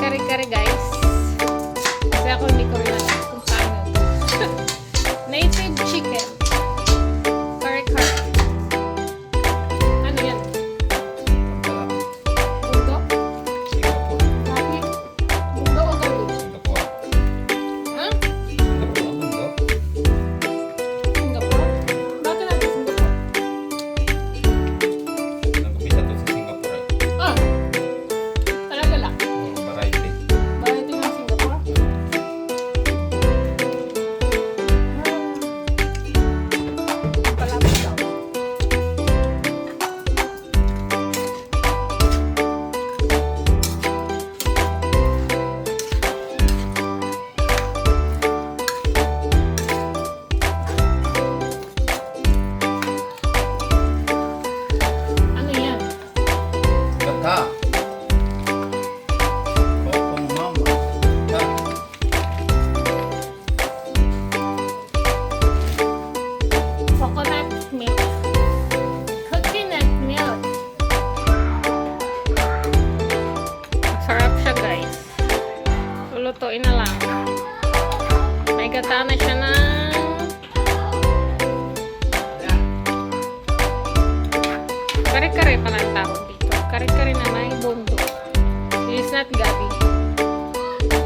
kare-kare guys. Kasi ako hindi ko rin alam kung paano. Native chicken. Kare-kare. Ano yan? Bundo? Singapore. Gabi? Bundo o gabi? Singapore. Ha? Singapore ang mundo. Singapore? Bakit natin Singapore? Nag-umpisa to sa Singapore. Ah! Talaga lang. Variety. Variety ng Singapore? Palapit daw. Ano yan? Gata. Kokong mama. Gata. Coconut milk. Coconut milk. Sarap siya guys. Lulutuin na lang. May gata na siya ng kare-kare pala ang tawag dito. Kare-kare na may bundo. This is not gabi.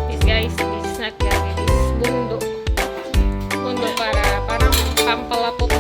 This guys, this is not gabi. This is bundo. Bundo para parang pampalapot